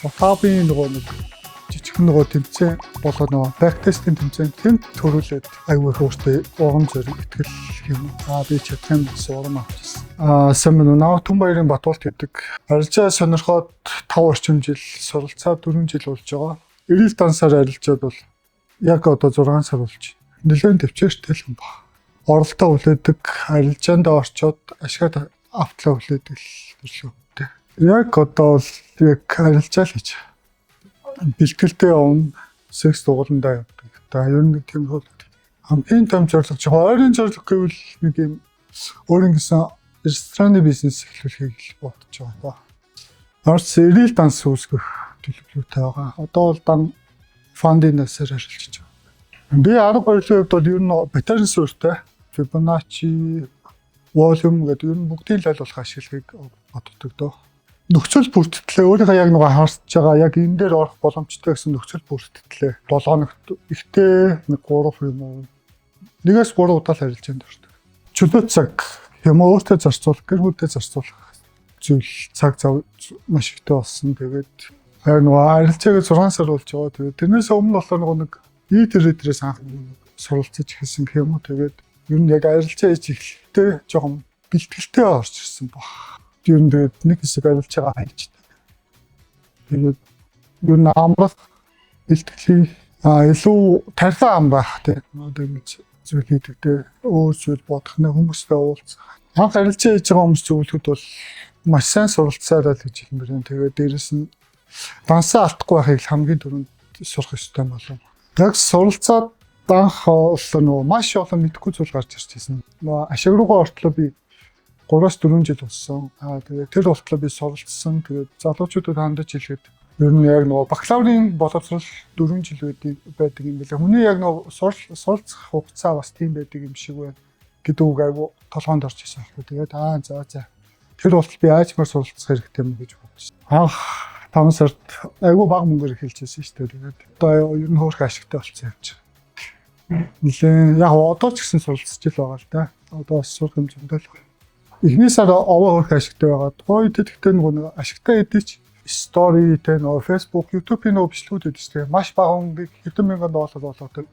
Утабын нөгөө нэг жижигхэн нөгөө тэмцээн болоо нөгөө бактестийн тэмцээн тэнд төрүүлээд аюул хөөртэй урам зориг итгэл юм. Би чадах юм гэсэн урам авчихсан. Сэмэн наа Түн баярын Батуулт гэдэг арилжаа сонирхоод 5 орчим жил суралцаа 4 жил болж байгаа. Эрэл дансаар арилжаад бол яг одоо 6 сар болж нэлээд төвчээртэй юм байна. Оролтоо хүлээдэг, арилжаанд орчоод ашигт автлаа хүлээдэг л төрөлтэй. Яг одоо бол яг арилжаа л хийж бэлтгэлтэй явна, секс дугууландаа явдаг. Ер нь тийм хөл хамгийн том зорилго чи ойрын зорилго гэвэл нэг юм өөрийн гэсэн рестораны бизнес эхлүүлэхийг бодож байгаа. Орц эрэл данс үүсгэх төлөвлөлттэй байгаа. Одоо бол дан фандинасаар ажиллаж байгаа. Би арга барилын хувьд бол ер нь батарей суурьтай Fibonacci, volume гэдэг ер нь бүгдийг л аль болох ашиглахыг боддог доо. Нөхцөл бүртгэлээ өөрийнхөө яг нэг харж байгаа яг энэ дээр орох боломжтой гэсэн нөхцөл бүртгэлээ 7 хоногт ихтэй нэг 3 юм уу. Нэгээс 3 удаа л харилцаанд ордог. Чөлөө цаг юм өөртөө зарцуулах, гэр бүлдээ зарцуулах зүйл цаг зав маш ихтэй болсон. Тэгээд яг нэг харилцаагаа 6 сар болж байгаа. Тэгээд тэрнээс өмнө болохоор нэг дээрээс анх суралцаж эхэлсэн гэх юм уу. Тэгээд ер нь яг арилжаа хийж эхлэхдээ жоохон бэлтгэлтэй орж ирсэн баг. Ер нь тэгээд нэг хэсэг арилжаагаа хайчдаг. Тэгээд ер нь амрах бэлтгэлийн илүү тархиан амрах тийм зүйл хийдэгтэй өөр зүйл бодох нэг хүмүүстэй уулзах. Анх арилжаа хийж байгаа хүмүүс зөвлөхөд бол маш сайн суралцсараа л гэж хэлмээр юм. Тэгээд дээрэс нь дансаа алдахгүй байхыг хамгийн түрүүнд сурах ёстой болов. Яг суралцаад анх олсон маш олон мэдхгүй зүйл гарч ирж байсан. Ашиг руугаа ортлоо би 3-4 жил болсон. Тэгээд тэр болтлоо би суралцсан. Тэгээд залуучуудад хандаж хэлэхэд ер нь яг нөгөө бакалаврын боловсрол 4 жил байдаг юм билээ. Хүний яг нөгөө суралцах хугацаа бас тийм байдаг юм шиг байна гэдэг үг айгу толгоонд орж ирсэн аахгүй. Тэгээд за. Тэр болтол би аажмаар суралцах хэрэгтэй юм гэж бодсон. Анх 5 сард айгу бага мөнгөөр эхэлчихсэн шүү дээ. Тэгээд одоо ер нь хөөрхөн ашигтай болчихсон юм чи. Нилээ яг одоо ч гэсэн суралцж ил байгаа л да. Одоо бас сурах юм зөндөл. Эхний сар овоо хөөрхөн ашигтай байгаа. Тухайн үед тэгтээ нэг ашигтай эдэж story тэ нөө Facebook, YouTube-ийн нөө бичлэгүүд эдэж маш бага мөнгө $1,000 болоод.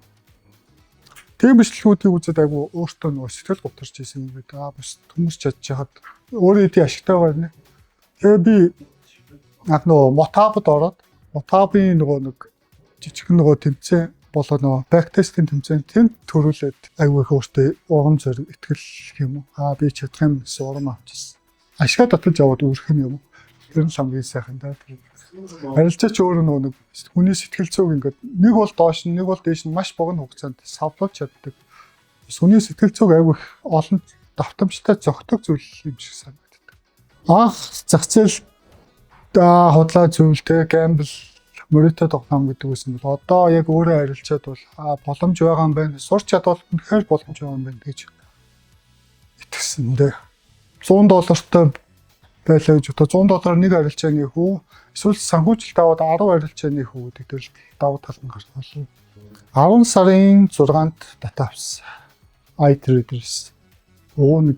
Тийм бичлэгүүдийг үзээд айгу өөртөө нөө сэтгэл гутарч ийсэн юм гэдэг. Бас хүмүүс чадж хаад өөрөө тийм ашигтай байгаа нэ. Тэгээ би яг нөө мотабд ороод мотабын нэг жижигхэн тэмцээн болоо нөгөө бактестийн тэмцээн тэнд төрүүлээд аюул хөөртэй урам зориг итгэл юм уу. Би чадах юм гэсэн урам авчихсан. Ашгаа татаж яваад үүрэх юм уу. Тэр нь хамгийн сайхан даа. Арилжаач өөрөө нэг хүний сэтгэл зүйг ингээд нэг бол доош нэг бол дээш нь маш богино хугацаанд савлуулж чаддаг. Хүний сэтгэл зүйг аюул олон давтамжтай зөгтөг зүйл юм шиг санагддаг. Анх зах зээл худлаа зүйлтэй гамбл мөрөтө тогтоом гэдэг үсэн бол одоо яг өөрөө арилжаад бол боломж байгаа юм байна. Сурч чадвал үнэхээр боломж байгаа юм байна гэж итгэсэн дээ. $100 байлаа гэж одоо $100 нэг арилжааны хүү эсвэл санхүүжилт аваад 10 арилжааны хүү гэдэг дээр давуу тал нь гарсан. 10 сарын 6-нд дата авсан. iTraders. Нэг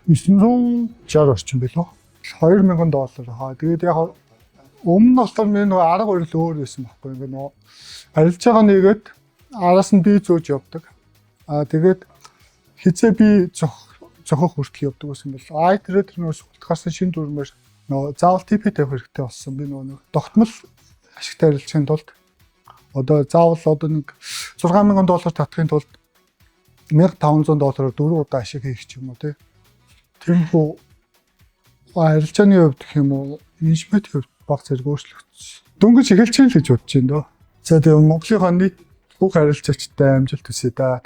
$960 орчим билүү? $2,000. Тэгээд яг өмнө нь болохоор миний нөгөө арга барил өөр байсан байхгүй ингээ нөгөө арилж байгаа нэгээд араас нь би зөөж явдаг. Тэгээд хизээ би зохих хүртэл явдаг гэсэн бэл iTrader нөгөө суултгаарсан шин дүрмээр нөгөө заавал TP тавих хэрэгтэй болсон. Би нөгөө тогтмол ашигтай арилжахын тулд одоо заавал нэг $6,000 татахын тулд $1,500 4 удаа ашиг хийх ч юм уу тиймхүү арилжааны хувьд гэх юм уу менежментийн хувьд баг зэрэг өөрчлөгдсөн. Дөнгөж эхэлж чинь л гэж бодож байна дөө. За тэгээ Монголынхаа нийт бүх арилжаагчтай амжилт хүсье да.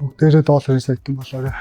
Бүгдээрээ $1 сая болоорой.